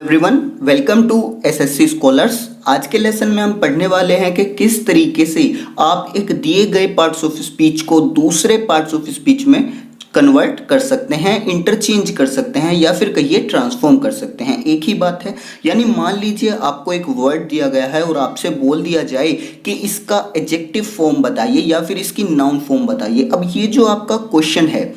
Everyone, welcome to SSC scholars. आज के lesson में हम पढ़ने वाले हैं कि किस तरीके से आप एक दिए गए पार्ट्स ऑफ स्पीच को दूसरे पार्ट्स ऑफ स्पीच में कन्वर्ट कर सकते हैं, इंटरचेंज कर सकते हैं या फिर कहिए ट्रांसफॉर्म कर सकते हैं। एक ही बात है, यानी मान लीजिए आपको एक वर्ड दिया गया है और आपसे बोल दिया जाए कि इसका एडजेक्टिव फॉर्म बताइए या फिर इसकी नाउन फॉर्म बताइए। अब ये जो आपका क्वेश्चन है,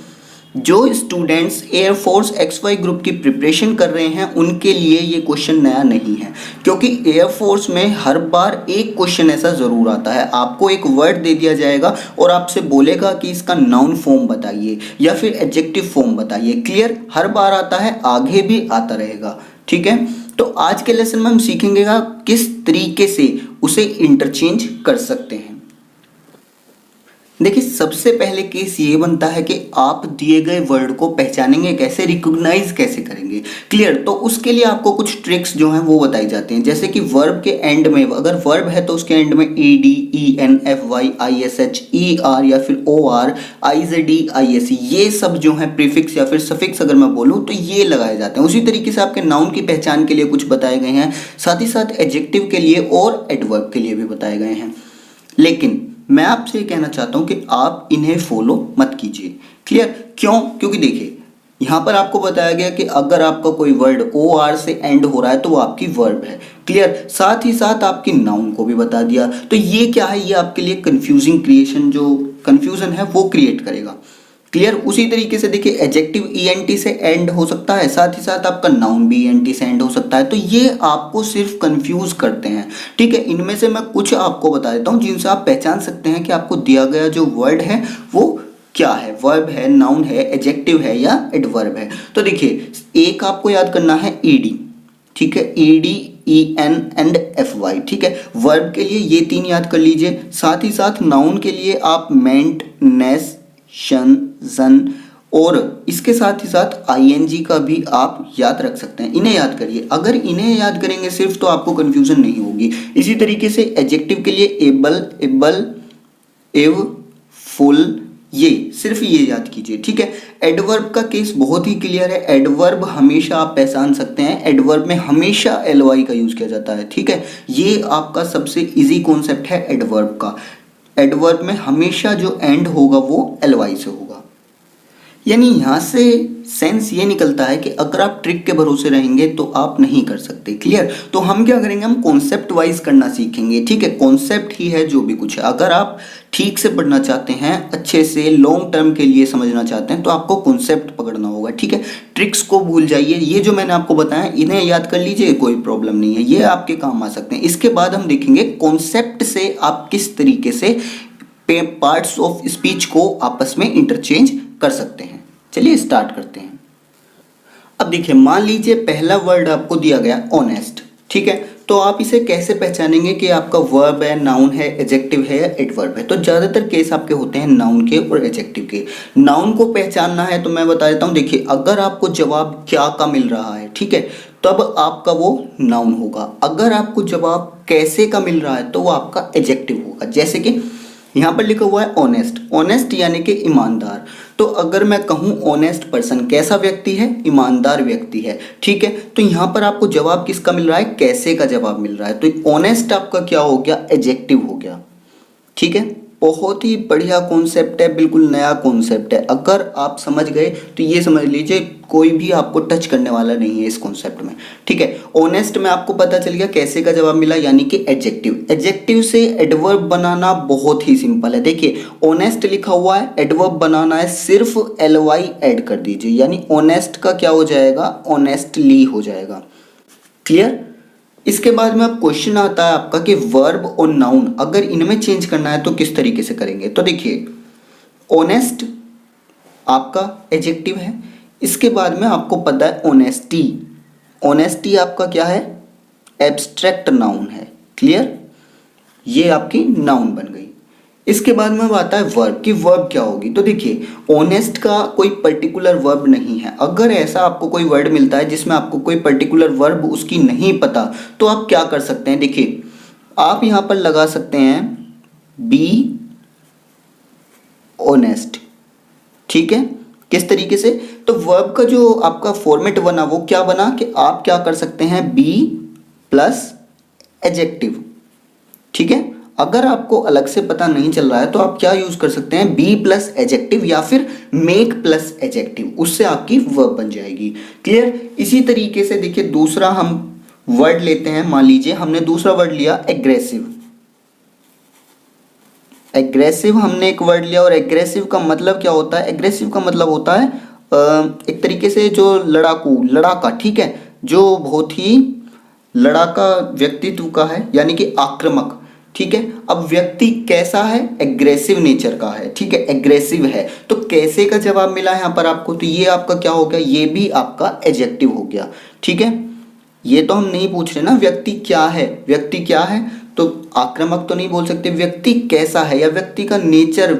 जो स्टूडेंट्स एयरफोर्स XY ग्रुप की प्रिपरेशन कर रहे हैं उनके लिए ये क्वेश्चन नया नहीं है, क्योंकि एयरफोर्स में हर बार एक क्वेश्चन ऐसा ज़रूर आता है। आपको एक वर्ड दे दिया जाएगा और आपसे बोलेगा कि इसका नाउन फॉर्म बताइए या फिर एडजेक्टिव फॉर्म बताइए। क्लियर? हर बार आता है, आगे भी आता रहेगा। ठीक है, तो आज के लेसन में हम सीखेंगे किस तरीके से उसे इंटरचेंज कर सकते हैं। देखिए, सबसे पहले केस ये बनता है कि आप दिए गए वर्ड को पहचानेंगे कैसे, रिकॉग्नाइज कैसे करेंगे। क्लियर? तो उसके लिए आपको कुछ ट्रिक्स जो हैं वो बताई जाती हैं। जैसे कि वर्ब के एंड में, अगर वर्ब है तो उसके एंड में ED, EN, FY, ISH, ER या फिर OR, IZD, ISE, ये सब जो है प्रीफिक्स या फिर सफिक्स अगर मैं बोलूँ तो ये लगाए जाते हैं। उसी तरीके से आपके नाउन की पहचान के लिए कुछ बताए गए हैं, साथ ही साथ एडजेक्टिव के लिए और एडवर्ब के लिए भी बताए गए हैं। लेकिन मैं आपसे ये कहना चाहता हूं कि आप इन्हें फॉलो मत कीजिए। क्लियर? क्यों? क्योंकि देखिए, यहां पर आपको बताया गया कि अगर आपका कोई वर्ड OR से एंड हो रहा है तो वो आपकी वर्ब है। क्लियर? साथ ही साथ आपकी नाउन को भी बता दिया। तो ये क्या है, ये आपके लिए कंफ्यूजिंग क्रिएशन, जो कंफ्यूजन है वो क्रिएट करेगा। क्लियर? उसी तरीके से देखिए, एडजेक्टिव ENT से एंड हो सकता है, साथ ही साथ आपका नाउन भी ENT से एंड हो सकता है। तो ये आपको सिर्फ कंफ्यूज करते हैं। ठीक है, इनमें से मैं कुछ आपको बता देता हूँ जिनसे आप पहचान सकते हैं कि आपको दिया गया जो वर्ड है वो क्या है, वर्ब है, नाउन है, एडजेक्टिव है या एडवर्ब है। तो देखिए, एक आपको याद करना है ED। ठीक है, ED, EN एंड FY। ठीक है, वर्ब के लिए ये तीन याद कर लीजिए। साथ ही साथ नाउन के लिए आप मेंट, नेस, शन, जन और इसके साथ ही साथ ING का भी आप याद रख सकते हैं। इन्हें याद करिए। अगर इन्हें याद करेंगे सिर्फ तो आपको कंफ्यूजन नहीं होगी। इसी तरीके से एडजेक्टिव के लिए एबल, एबल, एव, फुल, ये सिर्फ ये याद कीजिए। ठीक है, एडवर्ब का केस बहुत ही क्लियर है। एडवर्ब हमेशा आप पहचान सकते हैं, एडवर्ब में हमेशा LY का यूज किया जाता है। ठीक है, ये आपका सबसे इजी कॉन्सेप्ट है एडवर्ब का। एडवर्ब में हमेशा जो एंड होगा वो LY से होगा। यानी यहाँ से सेंस ये निकलता है कि अगर आप ट्रिक के भरोसे रहेंगे तो आप नहीं कर सकते। क्लियर? तो हम क्या करेंगे, हम कॉन्सेप्ट वाइज करना सीखेंगे। ठीक है, कॉन्सेप्ट ही है जो भी कुछ है। अगर आप ठीक से पढ़ना चाहते हैं, अच्छे से लॉन्ग टर्म के लिए समझना चाहते हैं, तो आपको कॉन्सेप्ट पकड़ना होगा। ठीक है, ट्रिक्स को भूल जाइए। ये जो मैंने आपको बताया इन्हें याद कर लीजिए, कोई प्रॉब्लम नहीं है, ये आपके काम आ सकते हैं। इसके बाद हम देखेंगे कॉन्सेप्ट से आप किस तरीके से पार्ट्स ऑफ स्पीच को आपस में इंटरचेंज कर सकते हैं। चलिए स्टार्ट करते हैं। अब देखिए, मान लीजिए पहला वर्ड आपको दिया गया ऑनेस्ट। ठीक है, तो आप इसे कैसे पहचानेंगे कि आपका वर्ब है, नाउन है, एडजेक्टिव है या एडवर्ब है। तो ज़्यादातर केस आपके होते हैं नाउन के और एडजेक्टिव के। नाउन को पहचानना है तो मैं बता देता हूँ। देखिए, अगर आपको जवाब क्या का मिल रहा है, ठीक है, तब आपका वो नाउन होगा। अगर आपको जवाब कैसे का मिल रहा है तो वो आपका एडजेक्टिव होगा। जैसे कि यहाँ पर लिखा हुआ है ऑनेस्ट। ऑनेस्ट यानी कि ईमानदार। तो अगर मैं कहूँ ऑनेस्ट पर्सन, कैसा व्यक्ति है, ईमानदार व्यक्ति है। ठीक है, तो यहाँ पर आपको जवाब किसका मिल रहा है, कैसे का जवाब मिल रहा है। तो ऑनेस्ट आपका क्या हो गया, एडजेक्टिव हो गया। ठीक है, बहुत ही बढ़िया कॉन्सेप्ट है, बिल्कुल नया कॉन्सेप्ट है। अगर आप समझ गए तो ये समझ लीजिए कोई भी आपको टच करने वाला नहीं है इस कॉन्सेप्ट में। ठीक है, ऑनेस्ट में आपको पता चल गया कैसे का जवाब मिला, यानी कि एडजेक्टिव। एडजेक्टिव से एडवर्ब बनाना बहुत ही सिंपल है। देखिए, ऑनेस्ट लिखा हुआ है, एडवर्ब बनाना है, सिर्फ LY ऐड कर दीजिए, यानी ऑनेस्ट का क्या हो जाएगा, ऑनेस्टली हो जाएगा। क्लियर? इसके बाद में अब क्वेश्चन आता है आपका कि वर्ब और नाउन अगर इनमें चेंज करना है तो किस तरीके से करेंगे। तो देखिए, ऑनेस्ट आपका एडजेक्टिव है, इसके बाद में आपको पता है ऑनेस्टी। ऑनेस्टी आपका क्या है, एब्स्ट्रैक्ट नाउन है। क्लियर? ये आपकी नाउन बन गई। इसके बाद में आता है वर्ब की वर्ब क्या होगी। तो देखिए, ऑनेस्ट का कोई पर्टिकुलर वर्ब नहीं है। अगर ऐसा आपको कोई वर्ड मिलता है जिसमें आपको कोई पर्टिकुलर वर्ब उसकी नहीं पता, तो आप क्या कर सकते हैं। देखिए, आप यहां पर लगा सकते हैं बी ऑनेस्ट। ठीक है, किस तरीके से, तो वर्ब का जो आपका फॉर्मेट बना वो क्या बना कि आप क्या कर सकते हैं, बी प्लस एडजेक्टिव। ठीक है, अगर आपको अलग से पता नहीं चल रहा है तो आप क्या यूज कर सकते हैं, बी प्लस एडजेक्टिव या फिर मेक प्लस एडजेक्टिव, उससे आपकी वर्ब बन जाएगी। क्लियर। इसी तरीके से देखिए दूसरा हम वर्ड लेते हैं, मान लीजिए हमने दूसरा वर्ड लिया एग्रेसिव। एग्रेसिव हमने एक वर्ड लिया और एग्रेसिव का मतलब क्या होता है, एग्रेसिव का मतलब होता है एक तरीके से जो लड़ाकू, लड़ाका। ठीक है, जो बहुत ही लड़ाका व्यक्तित्व का है, यानी कि आक्रामक। ठीक है, अब व्यक्ति कैसा है, एग्रेसिव नेचर का है। ठीक है, एग्रेसिव है, तो कैसे का जवाब मिला यहाँ पर आपको, तो ये आपका क्या हो गया, ये भी आपका एडजेक्टिव हो गया। ठीक है, ये तो हम नहीं पूछ रहे ना व्यक्ति क्या है, व्यक्ति क्या है तो आक्रामक तो नहीं बोल सकते, व्यक्ति कैसा है या व्यक्ति का नेचर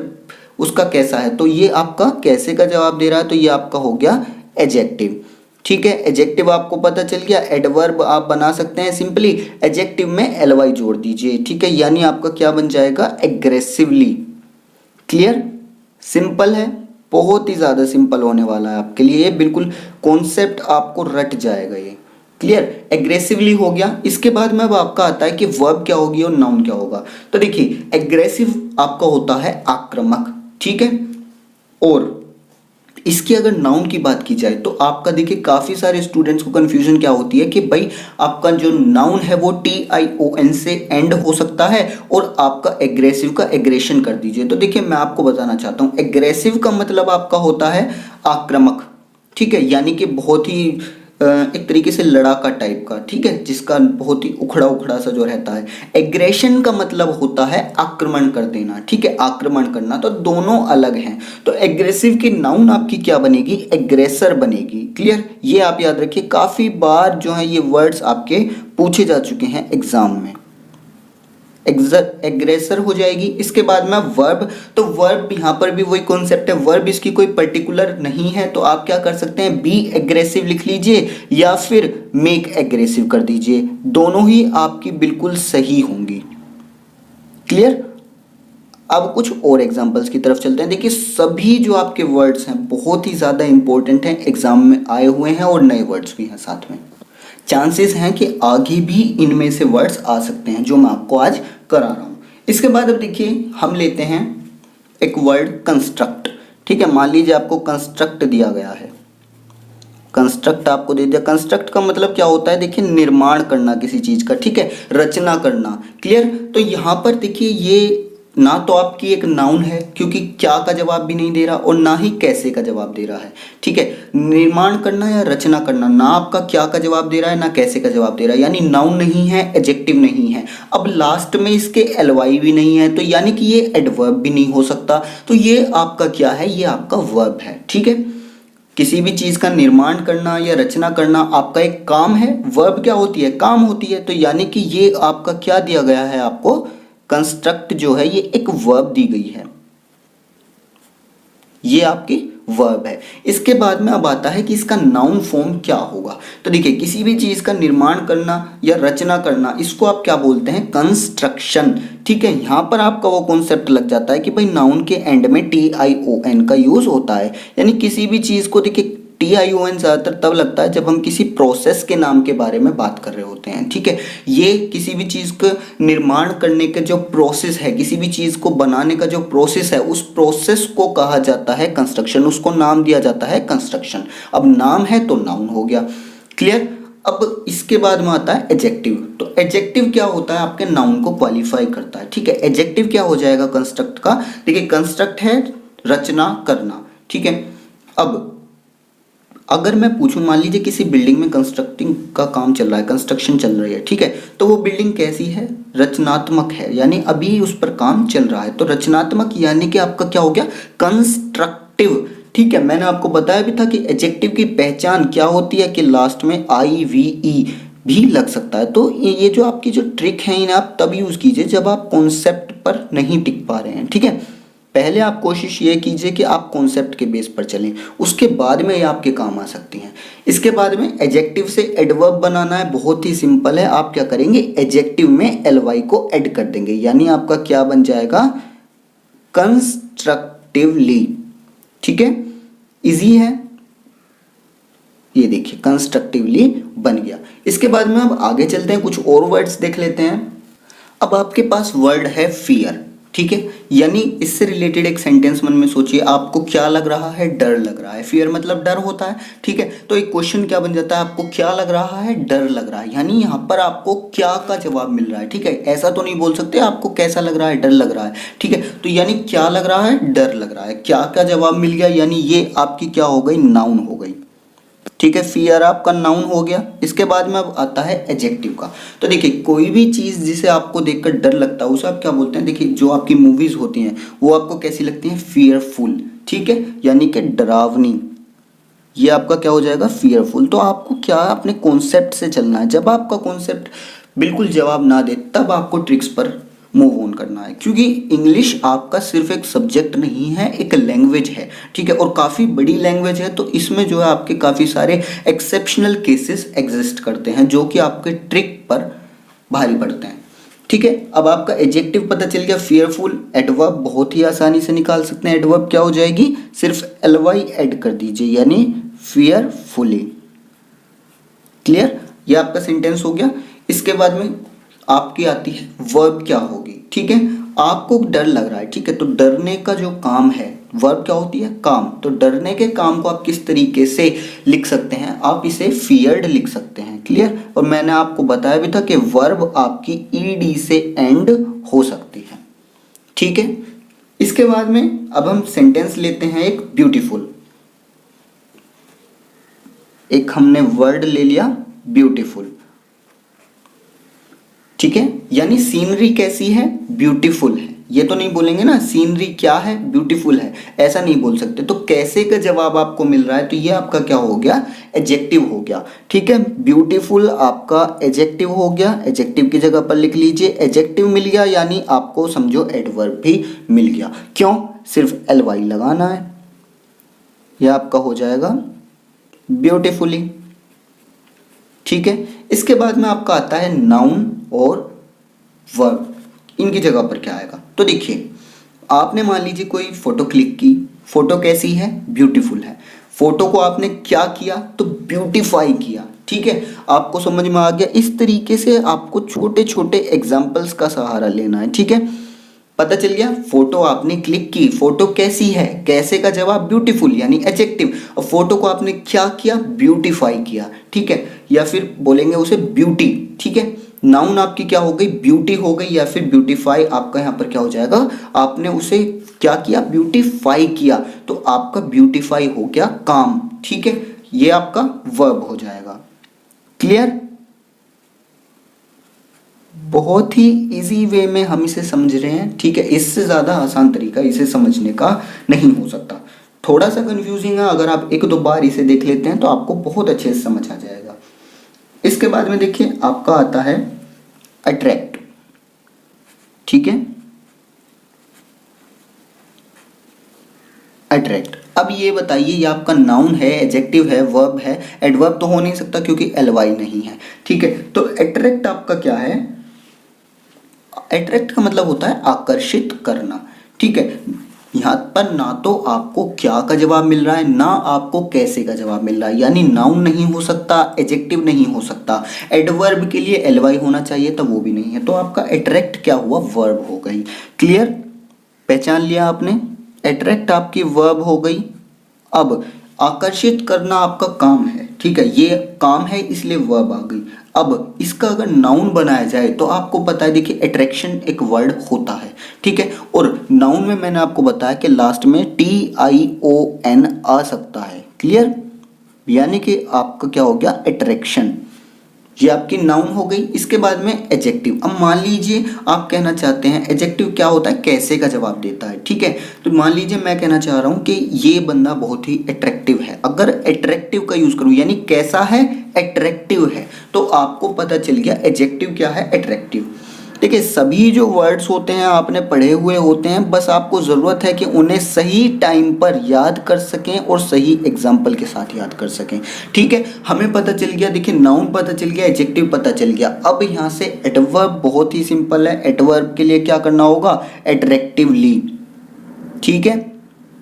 उसका कैसा है, तो ये आपका कैसे का जवाब दे रहा है, तो ये आपका हो गया एडजेक्टिव। ठीक है, एडजेक्टिव आपको पता चल गया। एडवर्ब आप बना सकते हैं सिंपली, एडजेक्टिव में एलवाई जोड़ दीजिए। ठीक है, यानी आपका क्या बन जाएगा, एग्रेसिवली। क्लियर, सिंपल है, बहुत ही ज़्यादा सिंपल होने वाला है आपके लिए, ये बिल्कुल कॉन्सेप्ट आपको रट जाएगा ये। क्लियर, एग्रेसिवली हो गया। इसके बाद में अब आपका आता है कि वर्ब क्या होगी और नाउन क्या होगा। तो देखिए एग्रेसिव आपका होता है आक्रामक। ठीक है, और इसकी अगर नाउन की बात की जाए तो आपका देखिए काफ़ी सारे स्टूडेंट्स को कन्फ्यूजन क्या होती है कि भाई आपका जो नाउन है वो TION से एंड हो सकता है और आपका एग्रेसिव का एग्रेशन कर दीजिए। तो देखिए मैं आपको बताना चाहता हूँ, एग्रेसिव का मतलब आपका होता है आक्रामक। ठीक है, यानी कि बहुत ही एक तरीके से लड़ाका टाइप का। ठीक है, जिसका बहुत ही उखड़ा उखड़ा सा जो रहता है। एग्रेशन का मतलब होता है आक्रमण कर देना। ठीक है, आक्रमण करना, तो दोनों अलग हैं। तो एग्रेसिव की नाउन आपकी क्या बनेगी, एग्रेसर बनेगी। क्लियर, ये आप याद रखिए, काफी बार जो है ये वर्ड्स आपके पूछे जा चुके हैं एग्जाम में। एग्रेसर हो जाएगी। इसके बाद में वर्ब, तो वर्ब यहाँ पर भी वही कॉन्सेप्ट है, वर्ब इसकी कोई पर्टिकुलर नहीं है, तो आप क्या कर सकते हैं, बी एग्रेसिव लिख लीजिए या फिर मेक एग्रेसिव कर दीजिए, दोनों ही आपकी बिल्कुल सही होंगी। क्लियर। अब कुछ और एग्जांपल्स की तरफ चलते हैं। देखिए सभी जो आपके वर्ड्स हैं बहुत ही ज़्यादा इंपॉर्टेंट हैं, एग्जाम में आए हुए हैं और नए वर्ड्स भी हैं साथ में। चांसेस हैं कि आगे भी इनमें से वर्ड्स आ सकते हैं जो मैं आपको आज करा रहा हूँ। इसके बाद अब देखिए हम लेते हैं एक वर्ड कंस्ट्रक्ट। ठीक है, मान लीजिए आपको कंस्ट्रक्ट दिया गया है, कंस्ट्रक्ट आपको दे दिया। कंस्ट्रक्ट का मतलब क्या होता है, देखिए निर्माण करना किसी चीज़ का। ठीक है, रचना करना। क्लियर, तो यहाँ पर देखिए ये ना तो आपकी एक नाउन है क्योंकि क्या का जवाब भी नहीं दे रहा और ना ही कैसे का जवाब दे रहा है। ठीक है, निर्माण करना या रचना करना, ना आपका क्या का जवाब दे रहा है ना कैसे का जवाब दे रहा है, यानी नाउन नहीं है, एडजेक्टिव नहीं है। अब लास्ट में इसके एलवाई भी नहीं है, तो यानी कि ये एडवर्ब भी नहीं हो सकता। तो ये आपका क्या है, ये आपका वर्ब है। ठीक है, किसी भी चीज़ का निर्माण करना या रचना करना आपका एक काम है। वर्ब क्या होती है, काम होती है। तो यानी कि ये आपका क्या दिया गया है, आपको कंस्ट्रक्ट जो है ये एक वर्ब दी गई है, ये आपकी वर्ब है। इसके बाद में अब आता है कि इसका नाउन फॉर्म क्या होगा। तो देखिए किसी भी चीज़ का निर्माण करना या रचना करना, इसको आप क्या बोलते हैं, कंस्ट्रक्शन। ठीक है, यहाँ पर आपका वो कॉन्सेप्ट लग जाता है कि भाई नाउन के एंड में TION का यूज़ होता है, यानी किसी भी चीज़ को देखिए TION ज़्यादातर तब लगता है जब हम किसी प्रोसेस के नाम के बारे में बात कर रहे होते हैं। ठीक है, ये किसी भी चीज़ का निर्माण करने का जो प्रोसेस है, किसी भी चीज़ को बनाने का जो प्रोसेस है, उस प्रोसेस को कहा जाता है कंस्ट्रक्शन, उसको नाम दिया जाता है कंस्ट्रक्शन। अब नाम है तो नाउन हो गया। क्लियर। अब इसके बाद में आता है एडजेक्टिव। तो एडजेक्टिव क्या होता है, आपके नाउन को क्वालिफाई करता है। ठीक है, एडजेक्टिव क्या हो जाएगा कंस्ट्रक्ट का, देखिए कंस्ट्रक्ट है रचना करना। ठीक है, अब अगर मैं पूछूं, मान लीजिए किसी बिल्डिंग में कंस्ट्रक्टिंग का काम चल रहा है, कंस्ट्रक्शन चल रही है। ठीक है, तो वो बिल्डिंग कैसी है, रचनात्मक है, यानी अभी उस पर काम चल रहा है। तो रचनात्मक यानी कि आपका क्या हो गया, कंस्ट्रक्टिव। ठीक है, मैंने आपको बताया भी था कि एडजेक्टिव की पहचान क्या होती है कि लास्ट में IVE भी लग सकता है। तो ये जो आपकी जो ट्रिक है इन्हें आप तब यूज़ कीजिए जब आप कॉन्सेप्ट पर नहीं टिक पा रहे हैं। ठीक है, पहले आप कोशिश ये कीजिए कि आप कॉन्सेप्ट के बेस पर चलें, उसके बाद में ये आपके काम आ सकती हैं। इसके बाद में एडजेक्टिव से एडवर्ब बनाना है, बहुत ही सिंपल है। आप क्या करेंगे, एडजेक्टिव में LY को ऐड कर देंगे, यानी आपका क्या बन जाएगा, कंस्ट्रक्टिवली। ठीक है, इजी है, ये देखिए कंस्ट्रक्टिवली बन गया। इसके बाद में अब आगे चलते हैं, कुछ और वर्ड्स देख लेते हैं। अब आपके पास वर्ड है फियर, ठीक है, यानी इससे रिलेटेड एक सेंटेंस मन में सोचिए, आपको क्या लग रहा है, डर लग रहा है। फियर मतलब डर होता है, ठीक है। तो एक क्वेश्चन क्या बन जाता है, आपको क्या लग रहा है, डर लग रहा है, यानी यहाँ पर आपको क्या का जवाब मिल रहा है, ठीक है। ऐसा तो नहीं बोल सकते आपको कैसा लग रहा है, डर लग रहा है, ठीक है। तो यानी क्या लग रहा है, डर लग रहा है, क्या का जवाब मिल गया, यानी ये आपकी क्या हो गई, नाउन हो गई, ठीक है। फियर आपका नाउन हो गया। इसके बाद में अब आता है एडजेक्टिव का। तो देखिए कोई भी चीज़ जिसे आपको देखकर डर लगता है उसे आप क्या बोलते हैं, देखिए जो आपकी मूवीज होती हैं वो आपको कैसी लगती हैं, फियरफुल, ठीक है, यानी कि डरावनी। ये आपका क्या हो जाएगा, फियरफुल। तो आपको क्या अपने कॉन्सेप्ट से चलना है। जब आपका कॉन्सेप्ट बिल्कुल जवाब ना दे तब आपको ट्रिक्स पर मूव ऑन करना है, क्योंकि इंग्लिश आपका सिर्फ एक सब्जेक्ट नहीं है, एक लैंग्वेज है, ठीक है, और काफ़ी बड़ी लैंग्वेज है। तो इसमें जो है आपके काफ़ी सारे एक्सेप्शनल केसेस एग्जिस्ट करते हैं जो कि आपके ट्रिक पर भारी पड़ते हैं, ठीक है। अब आपका एडजेक्टिव पता चल गया, फियरफुल। एडवर्ब बहुत ही आसानी से निकाल सकते हैं। एडवर्ब क्या हो जाएगी, सिर्फ एलवाई ऐड कर दीजिए, यानी फियरफुली। क्लियर, ये आपका सेंटेंस हो गया। इसके बाद में आपकी आती है वर्ब क्या होगी, ठीक है। आपको डर लग रहा है, ठीक है, तो डरने का जो काम है, वर्ब क्या होती है, काम। तो डरने के काम को आप किस तरीके से लिख सकते हैं, आप इसे फियर्ड लिख सकते हैं। क्लियर, और मैंने आपको बताया भी था कि वर्ब आपकी ईडी से एंड हो सकती है, ठीक है। इसके बाद में अब हम सेंटेंस लेते हैं एक ब्यूटीफुल। एक हमने वर्ड ले लिया ब्यूटीफुल, ठीक है, यानी सीनरी कैसी है, ब्यूटीफुल है। ये तो नहीं बोलेंगे ना सीनरी क्या है, ब्यूटीफुल है, ऐसा नहीं बोल सकते। तो कैसे का जवाब आपको मिल रहा है, तो ये आपका क्या हो गया, एडजेक्टिव हो गया, ठीक है। ब्यूटीफुल आपका एडजेक्टिव हो गया, एडजेक्टिव की जगह पर लिख लीजिए एडजेक्टिव मिल गया, यानी आपको समझो एडवर्ब भी मिल गया। क्यों, सिर्फ एल वाई लगाना है, यह आपका हो जाएगा ब्यूटीफुली, ठीक है। इसके बाद में आपका आता है नाउन और वर्ब, इनकी जगह पर क्या आएगा। तो देखिए आपने मान लीजिए कोई फोटो क्लिक की, फोटो कैसी है, ब्यूटीफुल है। फोटो को आपने क्या किया, तो ब्यूटीफाई किया, ठीक है। आपको समझ में आ गया। इस तरीके से आपको छोटे छोटे एग्जाम्पल्स का सहारा लेना है, ठीक है। पता चल गया, फोटो आपने क्लिक की, फोटो कैसी है, कैसे का जवाब ब्यूटीफुल यानी एडजेक्टिव, और फोटो को आपने क्या किया, ब्यूटीफाई किया, ठीक है, या फिर बोलेंगे उसे ब्यूटी, ठीक है। नाउन आपकी क्या हो गई, ब्यूटी हो गई, या फिर ब्यूटीफाई आपका यहाँ पर क्या हो जाएगा, आपने उसे क्या किया, ब्यूटीफाई किया, तो आपका ब्यूटीफाई हो गया काम, ठीक है। ये आपका वर्ब हो जाएगा। क्लियर, बहुत ही इजी वे में हम इसे समझ रहे हैं, ठीक है। इससे ज़्यादा आसान तरीका इसे समझने का नहीं हो सकता। थोड़ा सा कंफ्यूजिंग है, अगर आप एक दो बार इसे देख लेते हैं तो आपको बहुत अच्छे से समझ आ जाएगा। इसके बाद में देखिए आपका आता है अट्रैक्ट, ठीक है, अट्रैक्ट। अब ये बताइए, ये आपका नाउन है, एडजेक्टिव है, वर्ब है, एडवर्ब तो हो नहीं सकता क्योंकि एलवाई नहीं है, ठीक है। तो अट्रैक्ट आपका क्या है, अट्रैक्ट का मतलब होता है आकर्षित करना, ठीक है। यहाँ पर ना तो आपको क्या का जवाब मिल रहा है, ना आपको कैसे का जवाब मिल रहा है, यानी नाउन नहीं हो सकता, एडजेक्टिव नहीं हो सकता, एडवर्ब के लिए एलवाई होना चाहिए तो वो भी नहीं है। तो आपका अट्रैक्ट क्या हुआ, वर्ब हो गई। क्लियर, पहचान लिया आपने, अट्रैक्ट आपकी वर्ब हो गई। अब आकर्षित करना आपका काम है, ठीक है, ये काम है इसलिए वर्ब आ गई। अब इसका अगर नाउन बनाया जाए तो आपको पता है, देखिए अट्रैक्शन एक वर्ड होता है, ठीक है, और नाउन में मैंने आपको बताया कि लास्ट में TION आ सकता है। क्लियर, यानी कि आपका क्या हो गया, अट्रैक्शन, ये आपकी नाउन हो गई। इसके बाद में एडजेक्टिव। अब मान लीजिए आप कहना चाहते हैं, एडजेक्टिव क्या होता है, कैसे का जवाब देता है, ठीक है। तो मान लीजिए मैं कहना चाह रहा हूँ कि ये बंदा बहुत ही अट्रैक्टिव है, अगर अट्रैक्टिव का यूज करूँ यानी कैसा है, अट्रैक्टिव है, तो आपको पता चल गया एडजेक्टिव क्या है, अट्रैक्टिव। देखिए सभी जो वर्ड्स होते हैं आपने पढ़े हुए होते हैं, बस आपको ज़रूरत है कि उन्हें सही टाइम पर याद कर सकें और सही एग्जाम्पल के साथ याद कर सकें, ठीक है। हमें पता चल गया, देखिए नाउन पता चल गया, एडजेक्टिव पता चल गया। अब यहाँ से एडवर्ब बहुत ही सिंपल है, एडवर्ब के लिए क्या करना होगा, एट्रैक्टिवली, ठीक है।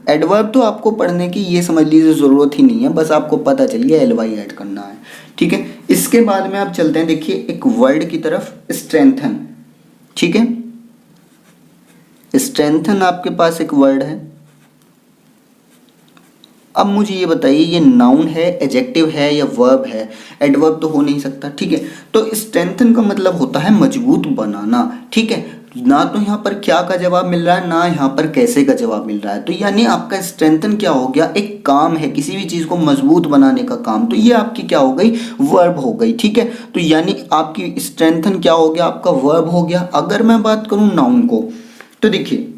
एडवर्ब तो आपको पढ़ने की ये समझ लीजिए ज़रूरत ही नहीं है, बस आपको पता चल गया ly ऐड करना है, ठीक है। इसके बाद में आप चलते हैं, देखिए एक वर्ड की तरफ, स्ट्रेंथन, ठीक है। स्ट्रेंथन आपके पास एक वर्ड है। अब मुझे ये बताइए ये नाउन है, एडजेक्टिव है या वर्ब है? एडवर्ब तो हो नहीं सकता, ठीक है। तो स्ट्रेंथन का मतलब होता है मजबूत बनाना, ठीक है। ना तो यहाँ पर क्या का जवाब मिल रहा है, ना यहाँ पर कैसे का जवाब मिल रहा है। तो यानी आपका स्ट्रेंथन क्या हो गया, एक काम है, किसी भी चीज़ को मजबूत बनाने का काम। तो ये आपकी क्या हो गई, वर्ब हो गई, ठीक है। तो यानी आपकी स्ट्रेंथन क्या हो गया, आपका वर्ब हो गया। अगर मैं बात करूँ नाउन को, तो देखिए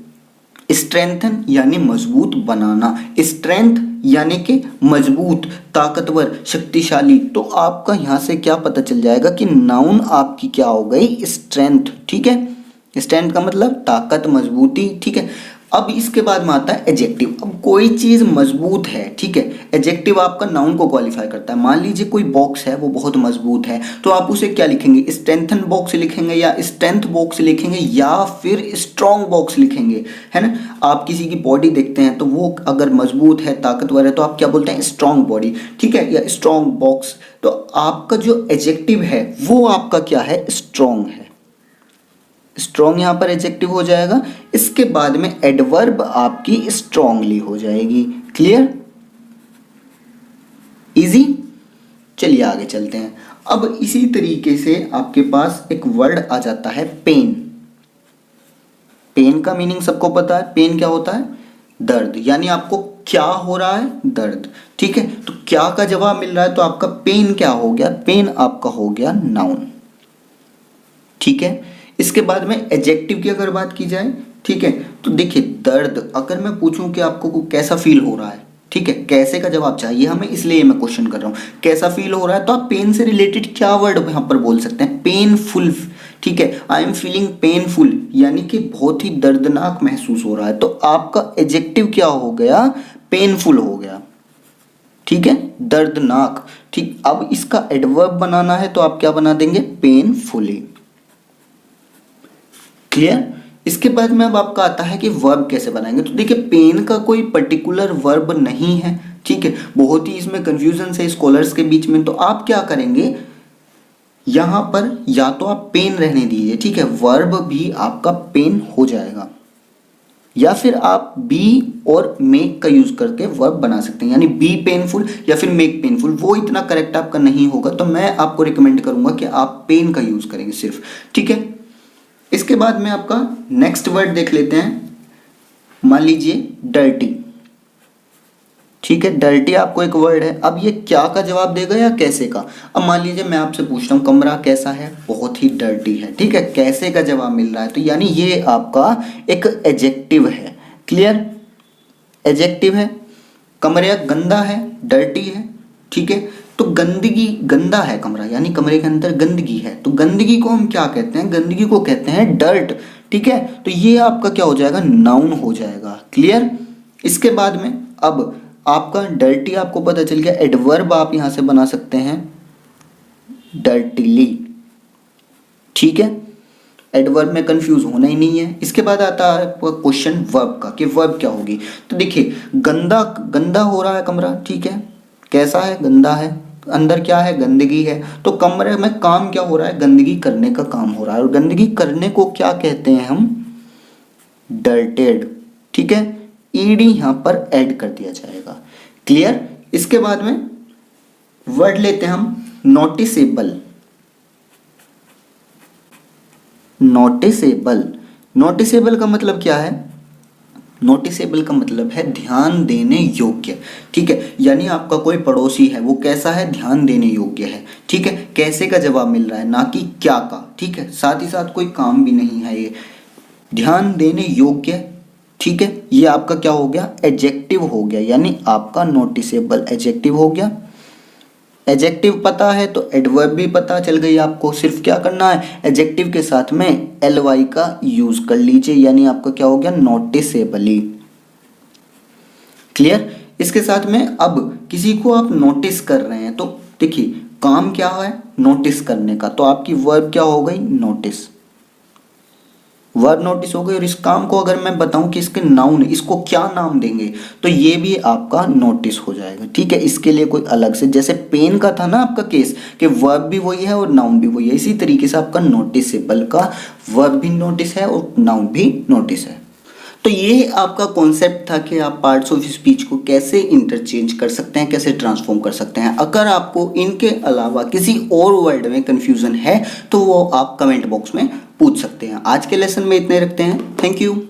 स्ट्रेंथन यानी मजबूत बनाना, स्ट्रेंथ यानी कि मजबूत, ताकतवर, शक्तिशाली। तो आपका यहाँ से क्या पता चल जाएगा कि नाउन आपकी क्या हो गई, स्ट्रेंथ, ठीक है। स्ट्रेंथ का मतलब ताकत, मजबूती, ठीक है। अब इसके बाद में आता है एडजेक्टिव। अब कोई चीज़ मजबूत है, ठीक है, एडजेक्टिव आपका नाउन को क्वालिफाई करता है। मान लीजिए कोई बॉक्स है, वो बहुत मजबूत है, तो आप उसे क्या लिखेंगे, स्ट्रेंथन बॉक्स लिखेंगे, या स्ट्रेंथ बॉक्स लिखेंगे, या फिर स्ट्रॉन्ग बॉक्स लिखेंगे, है ना। आप किसी की बॉडी देखते हैं तो वो अगर मजबूत है, ताकतवर है, तो आप क्या बोलते हैं, स्ट्रॉन्ग बॉडी, ठीक है, या स्ट्रॉन्ग बॉक्स। तो आपका जो एडजेक्टिव है वो आपका क्या है, स्ट्रॉन्ग है। स्ट्रॉन्ग यहाँ पर एडजेक्टिव हो जाएगा। इसके बाद में एडवर्ब आपकी स्ट्रॉन्गली हो जाएगी। Clear, easy. चलिए आगे चलते हैं। अब इसी तरीके से आपके पास एक वर्ड आ जाता है पेन। पेन का मीनिंग सबको पता है, पेन क्या होता है, दर्द। यानी आपको क्या हो रहा है, दर्द, ठीक है। तो क्या का जवाब मिल रहा है, तो आपका पेन क्या हो गया, पेन आपका हो गया नाउन, ठीक है। इसके बाद में एडजेक्टिव की अगर बात की जाए, ठीक है, तो देखिए दर्द, अगर मैं पूछूं कि आपको कैसा फील हो रहा है, ठीक है, कैसे का जवाब चाहिए हमें, इसलिए मैं क्वेश्चन कर रहा हूँ, कैसा फील हो रहा है, तो आप पेन से रिलेटेड क्या वर्ड यहाँ पर बोल सकते हैं, पेनफुल, ठीक है। आई एम फीलिंग पेनफुल, यानी कि बहुत ही दर्दनाक महसूस हो रहा है। तो आपका एडजेक्टिव क्या हो गया, पेनफुल हो गया, ठीक है, दर्दनाक, ठीक। अब इसका एडवर्ब बनाना है तो आप क्या बना देंगे, पेनफुली। क्लियर। इसके बाद में अब आपका आता है कि वर्ब कैसे बनाएंगे। तो देखिए पेन का कोई पर्टिकुलर वर्ब नहीं है, ठीक है, बहुत ही इसमें कंफ्यूजन है स्कॉलर्स के बीच में। तो आप क्या करेंगे, यहां पर या तो आप पेन रहने दीजिए, ठीक है, वर्ब भी आपका पेन हो जाएगा, या फिर आप बी और मेक का यूज करके वर्ब बना सकते हैं, यानी बी पेनफुल या फिर मेक पेनफुल। वो इतना करेक्ट आपका नहीं होगा, तो मैं आपको रिकमेंड करूंगा कि आप पेन का यूज करेंगे सिर्फ, ठीक है। इसके बाद में आपका नेक्स्ट वर्ड देख लेते हैं। मान लीजिए डर्टी, ठीक है, डर्टी आपको एक वर्ड है। अब ये क्या का जवाब देगा या कैसे का। अब मान लीजिए मैं आपसे पूछता हूँ कमरा कैसा है, बहुत ही डर्टी है, ठीक है, कैसे का जवाब मिल रहा है, तो यानी ये आपका एक एडजेक्टिव है। क्लियर, एडजेक्टिव है। कमरा गंदा है, डर्टी है, ठीक है। तो गंदगी, गंदा है कमरा, यानी कमरे के अंदर गंदगी है, तो गंदगी को हम क्या कहते हैं, गंदगी को कहते हैं डर्ट, ठीक है। तो ये आपका क्या हो जाएगा, नाउन हो जाएगा। क्लियर। इसके बाद में अब आपका डर्टी आपको पता चल गया, एडवर्ब आप यहां से बना सकते हैं डर्टीली, ठीक है। एडवर्ब में कंफ्यूज होना ही नहीं है। इसके बाद आता है क्वेश्चन वर्ब का, कि वर्ब क्या होगी। तो देखिए गंदा, गंदा हो रहा है कमरा, ठीक है, कैसा है, गंदा है, अंदर क्या है, गंदगी है। तो कमरे में काम क्या हो रहा है, गंदगी करने का काम हो रहा है, और गंदगी करने को क्या कहते हैं हम, डर्टेड, ठीक है। ईडी यहां पर ऐड कर दिया जाएगा। क्लियर। इसके बाद में वर्ड लेते हैं हम नोटिसेबल। नोटिसेबल, नोटिसेबल का मतलब क्या है, नोटिसेबल का मतलब है ध्यान देने योग्य, ठीक है। यानी आपका कोई पड़ोसी है, वो कैसा है, ध्यान देने योग्य है, ठीक है। कैसे का जवाब मिल रहा है, ना कि क्या का, ठीक है। साथ ही साथ कोई काम भी नहीं है, ये ध्यान देने योग्य, ठीक है। ये आपका क्या हो गया, एडजेक्टिव हो गया, यानी आपका नोटिसेबल एडजेक्टिव हो गया। एडजेक्टिव पता है तो एडवर्ब भी पता चल गई आपको। सिर्फ क्या करना है, एडजेक्टिव के साथ में ly का यूज कर लीजिए, यानी आपका क्या हो गया, नोटिसेबली। क्लियर। इसके साथ में अब किसी को आप नोटिस कर रहे हैं, तो देखिए काम क्या है, नोटिस करने का, तो आपकी वर्ब क्या हो गई, नोटिस। वर्ब नोटिस हो गई। और इस काम को अगर मैं बताऊं कि इसके नाउन, इसको क्या नाम देंगे, तो ये भी आपका नोटिस हो जाएगा। ठीक है, इसके लिए कोई अलग से, जैसे पेन का था ना आपका केस कि वर्ब भी वही है और नाउन भी वही है, इसी तरीके से आपका नोटिसेबल का वर्ब भी नोटिस है और नाउन भी नोटिस है। तो ये आपका कॉन्सेप्ट था कि आप पार्ट्स ऑफ स्पीच को कैसे इंटरचेंज कर सकते हैं, कैसे ट्रांसफॉर्म कर सकते हैं। अगर आपको इनके अलावा किसी और वर्ड में कन्फ्यूज़न है तो वो आप कमेंट बॉक्स में पूछ सकते हैं। आज के लेसन में इतने रखते हैं। Thank you.